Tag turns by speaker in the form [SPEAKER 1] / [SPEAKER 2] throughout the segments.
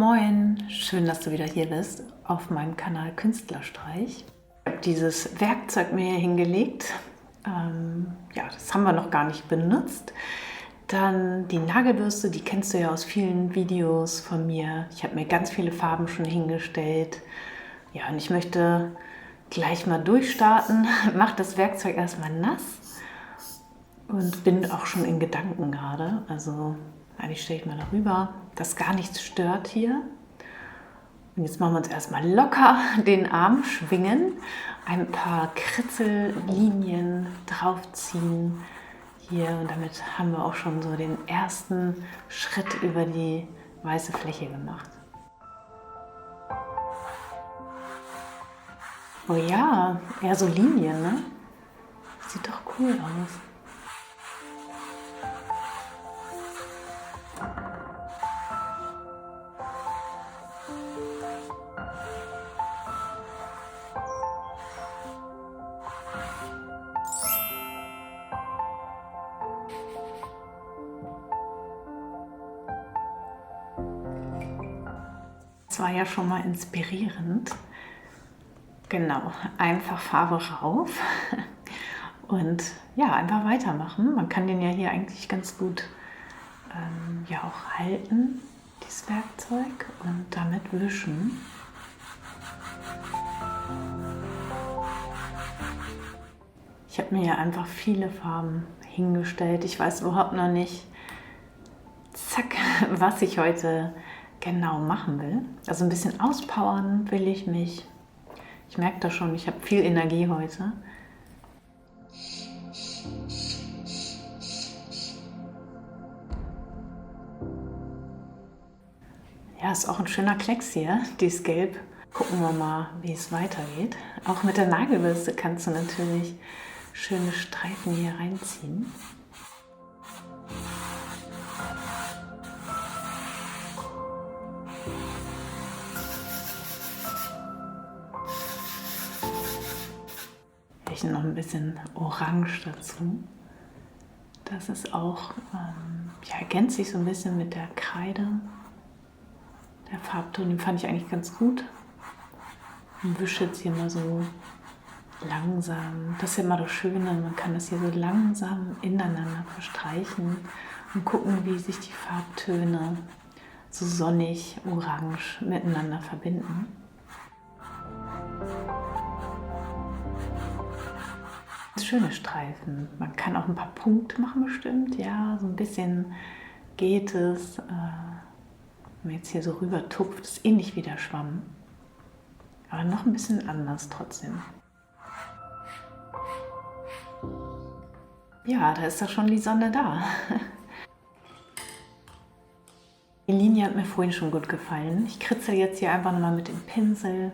[SPEAKER 1] Moin, schön, dass du wieder hier bist auf meinem Kanal Künstlerstreich. Ich habe dieses Werkzeug mir hier hingelegt. Ja, das haben wir noch gar nicht benutzt. Dann die Nagelbürste, die kennst du ja aus vielen Videos von mir. Ich habe mir ganz viele Farben schon hingestellt. Ja, und ich möchte gleich mal durchstarten. Mache das Werkzeug erstmal nass und bin auch schon in Gedanken gerade. Also eigentlich stelle ich mal darüber, dass gar nichts stört hier. Und jetzt machen wir uns erstmal locker den Arm schwingen, ein paar Kritzellinien draufziehen hier und damit haben wir auch schon so den ersten Schritt über die weiße Fläche gemacht. Oh ja, eher so Linien, ne? Sieht doch cool aus. Das war ja schon mal inspirierend. Genau, einfach Farbe rauf und ja, einfach weitermachen. Man kann den ja hier eigentlich ganz gut ja auch halten, dieses Werkzeug, und damit wischen. Ich habe mir ja einfach viele Farben hingestellt. Ich weiß überhaupt noch nicht, zack, was ich heute genau machen will. Also ein bisschen auspowern will ich mich. Ich merke das schon, ich habe viel Energie heute. Ja, ist auch ein schöner Klecks hier, dieses Gelb. Gucken wir mal, wie es weitergeht. Auch mit der Nagelbürste kannst du natürlich schöne Streifen hier reinziehen. Ich noch ein bisschen Orange dazu. Das ist auch, ja, ergänzt sich so ein bisschen mit der Kreide. Der Farbton, den fand ich eigentlich ganz gut. Und wische jetzt hier mal so langsam. Das ist ja immer das Schöne, man kann das hier so langsam ineinander verstreichen und gucken, wie sich die Farbtöne so sonnig, orange miteinander verbinden. Schöne Streifen. Man kann auch ein paar Punkte machen bestimmt. Ja, so ein bisschen geht es. Wenn man jetzt hier so rüber tupft, ist ähnlich wie der Schwamm. Aber noch ein bisschen anders trotzdem. Ja, da ist doch schon die Sonne da. Die Linie hat mir vorhin schon gut gefallen. Ich kritzel jetzt hier einfach nochmal mit dem Pinsel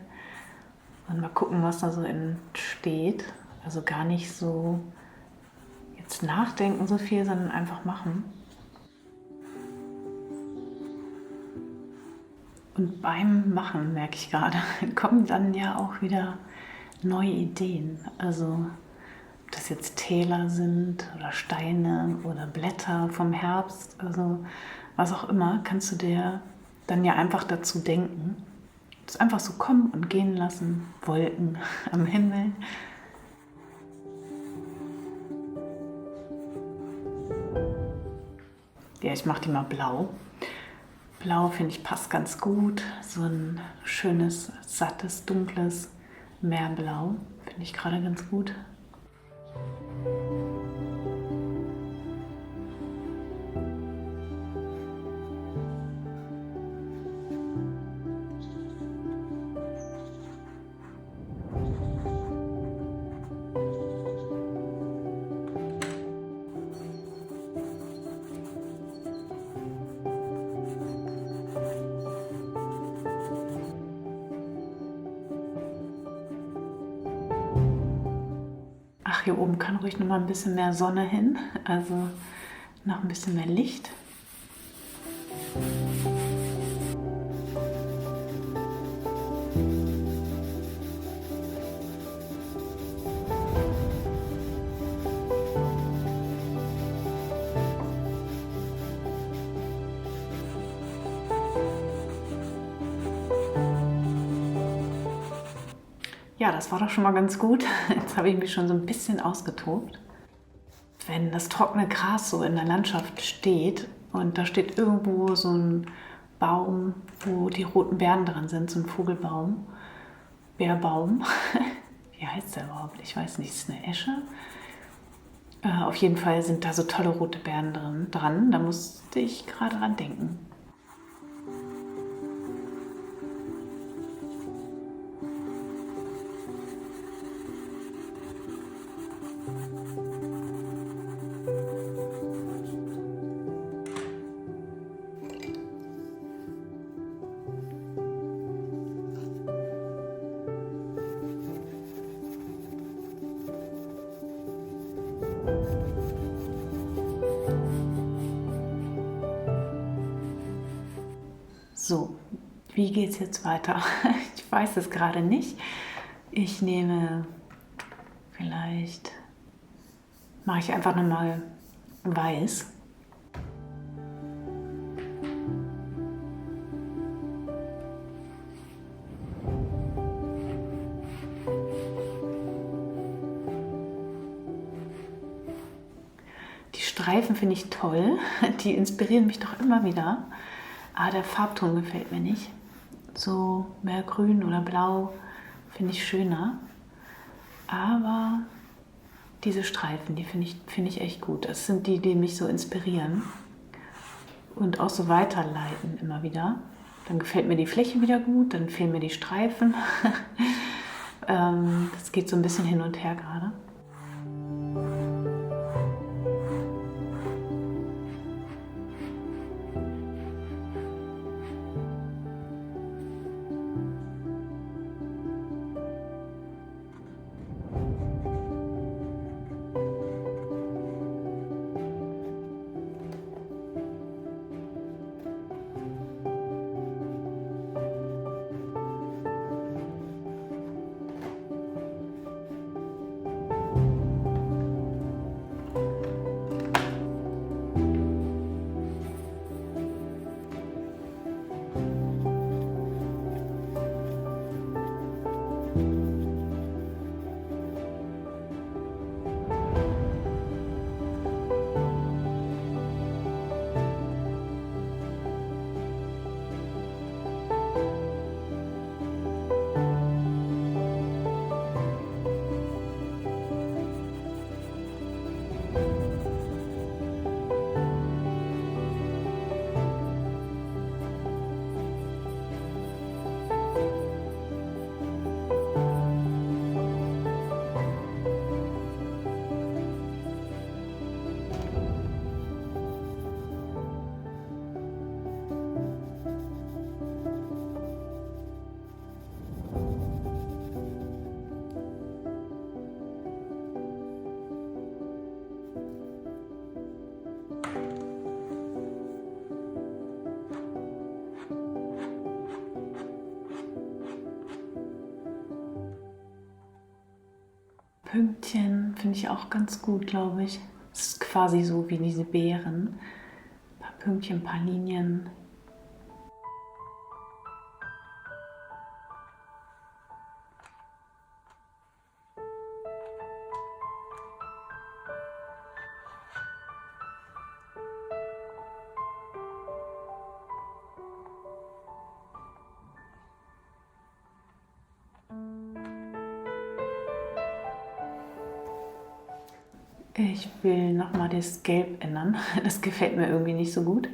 [SPEAKER 1] und mal gucken, was da so entsteht. Also gar nicht so jetzt nachdenken so viel, sondern einfach machen. Und beim Machen, merke ich gerade, kommen dann ja auch wieder neue Ideen. Also ob das jetzt Täler sind oder Steine oder Blätter vom Herbst, also was auch immer, kannst du dir dann ja einfach dazu denken. Das einfach so kommen und gehen lassen, Wolken am Himmel. Ja, ich mache die mal blau. Blau finde ich passt ganz gut. So ein schönes, sattes, dunkles Meerblau finde ich gerade ganz gut. Ach, hier oben kann ruhig noch mal ein bisschen mehr Sonne hin, also noch ein bisschen mehr Licht. Ja, das war doch schon mal ganz gut. Jetzt habe ich mich schon so ein bisschen ausgetobt. Wenn das trockene Gras so in der Landschaft steht und da steht irgendwo so ein Baum, wo die roten Beeren dran sind, so ein Vogelbaum, Beerbaum. Wie heißt der überhaupt? Ich weiß nicht, ist es eine Esche? Auf jeden Fall sind da so tolle rote Beeren dran. Da musste ich gerade dran denken. So, wie geht es jetzt weiter? Ich weiß es gerade nicht. Ich nehme vielleicht, mache ich einfach nochmal weiß. Die Streifen finde ich toll. Die inspirieren mich doch immer wieder. Aber der Farbton gefällt mir nicht. So mehr grün oder blau finde ich schöner. Aber diese Streifen, die finde ich echt gut. Das sind die, die mich so inspirieren und auch so weiterleiten immer wieder. Dann gefällt mir die Fläche wieder gut, dann fehlen mir die Streifen. Das geht so ein bisschen hin und her gerade. Pünktchen finde ich auch ganz gut, glaube ich. Es ist quasi so wie diese Beeren. Ein paar Pünktchen, ein paar Linien. Ich will nochmal das Gelb ändern. Das gefällt mir irgendwie nicht so gut.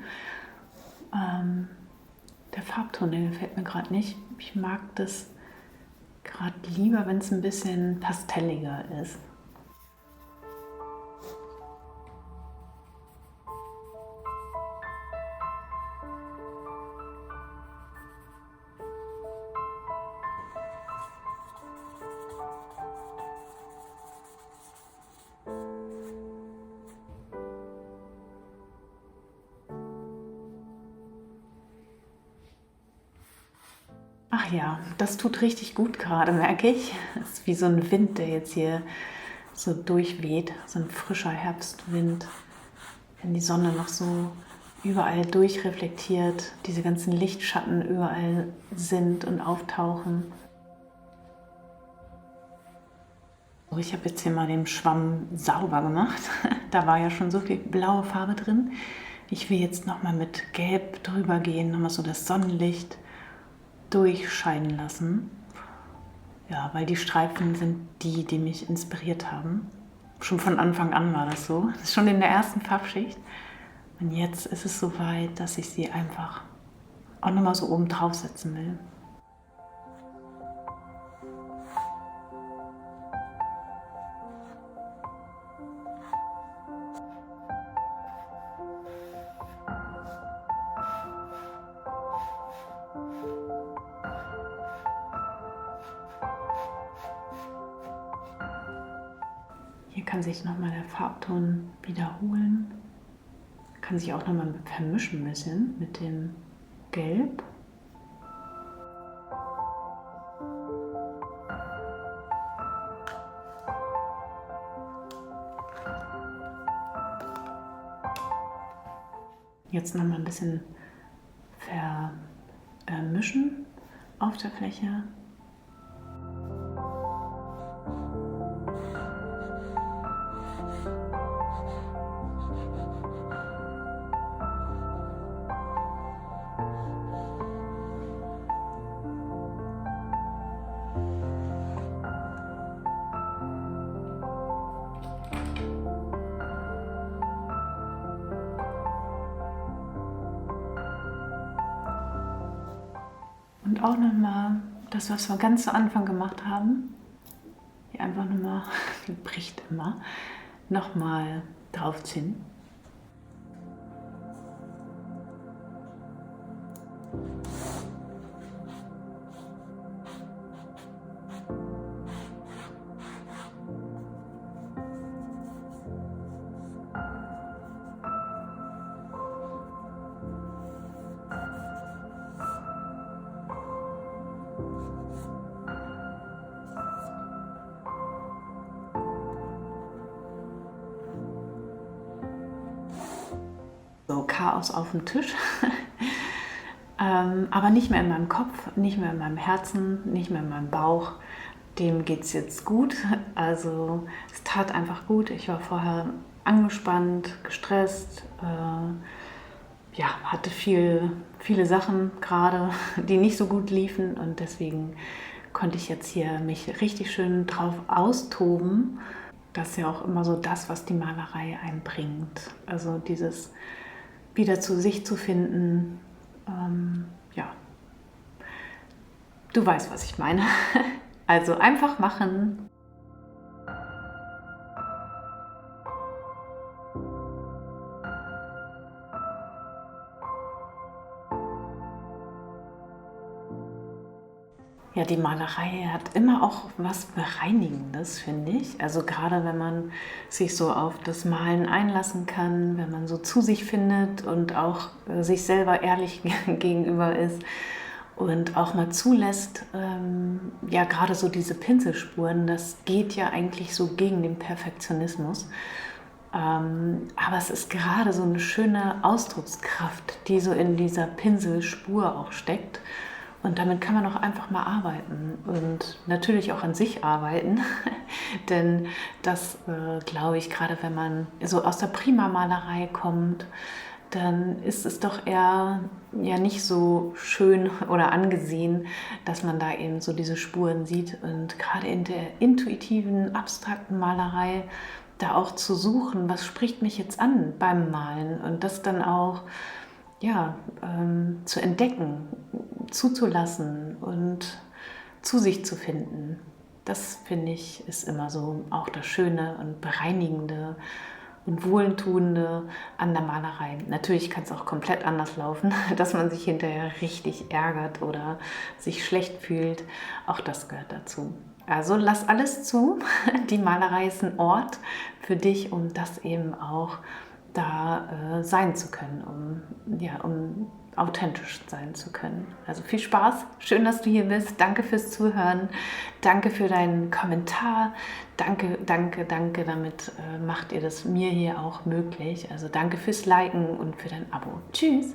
[SPEAKER 1] Der Farbton, der gefällt mir gerade nicht. Ich mag das gerade lieber, wenn es ein bisschen pastelliger ist. Ach ja, das tut richtig gut gerade, merke ich. Es ist wie so ein Wind, der jetzt hier so durchweht, so ein frischer Herbstwind, wenn die Sonne noch so überall durchreflektiert, diese ganzen Lichtschatten überall sind und auftauchen. Ich habe jetzt hier mal den Schwamm sauber gemacht. Da war ja schon so viel blaue Farbe drin. Ich will jetzt nochmal mit Gelb drüber gehen, nochmal so das Sonnenlicht durchscheinen lassen. Ja, weil die Streifen sind die, die mich inspiriert haben. Schon von Anfang an war das so. Das ist schon in der ersten Farbschicht. Und jetzt ist es soweit, dass ich sie einfach auch nochmal so oben drauf setzen will. Hier kann sich nochmal der Farbton wiederholen. Kann sich auch nochmal vermischen ein bisschen mit dem Gelb. Jetzt nochmal ein bisschen vermischen auf der Fläche. Und auch nochmal das, was wir ganz zu Anfang gemacht haben, hier einfach nochmal, die bricht immer, nochmal draufziehen. So Chaos auf dem Tisch, aber nicht mehr in meinem Kopf, nicht mehr in meinem Herzen, nicht mehr in meinem Bauch. Dem geht es jetzt gut, also es tat einfach gut. Ich war vorher angespannt, gestresst, ja, hatte viele Sachen gerade, die nicht so gut liefen und deswegen konnte ich jetzt hier mich richtig schön drauf austoben. Das ist ja auch immer so das, was die Malerei einbringt. Also dieses wieder zu sich zu finden, ja, du weißt, was ich meine. Also einfach machen. Ja, die Malerei hat immer auch was Bereinigendes, finde ich. Also gerade wenn man sich so auf das Malen einlassen kann, wenn man so zu sich findet und auch sich selber ehrlich gegenüber ist und auch mal zulässt, ja gerade so diese Pinselspuren, das geht ja eigentlich so gegen den Perfektionismus. Aber es ist gerade so eine schöne Ausdruckskraft, die so in dieser Pinselspur auch steckt. Und damit kann man auch einfach mal arbeiten und natürlich auch an sich arbeiten, denn das glaube ich, gerade wenn man so aus der Prima-Malerei kommt, dann ist es doch eher ja nicht so schön oder angesehen, dass man da eben so diese Spuren sieht. Und gerade in der intuitiven, abstrakten Malerei da auch zu suchen, was spricht mich jetzt an beim Malen und das dann auch ja, zu entdecken, zuzulassen und zu sich zu finden. Das finde ich ist immer so auch das Schöne und Bereinigende und Wohltuende an der Malerei. Natürlich kann es auch komplett anders laufen, dass man sich hinterher richtig ärgert oder sich schlecht fühlt. Auch das gehört dazu. Also lass alles zu. Die Malerei ist ein Ort für dich, um das eben auch da sein zu können, um authentisch sein zu können. Also viel Spaß, schön, dass du hier bist. Danke fürs Zuhören, danke für deinen Kommentar, danke, damit macht ihr das mir hier auch möglich. Also danke fürs Liken und für dein Abo. Tschüss!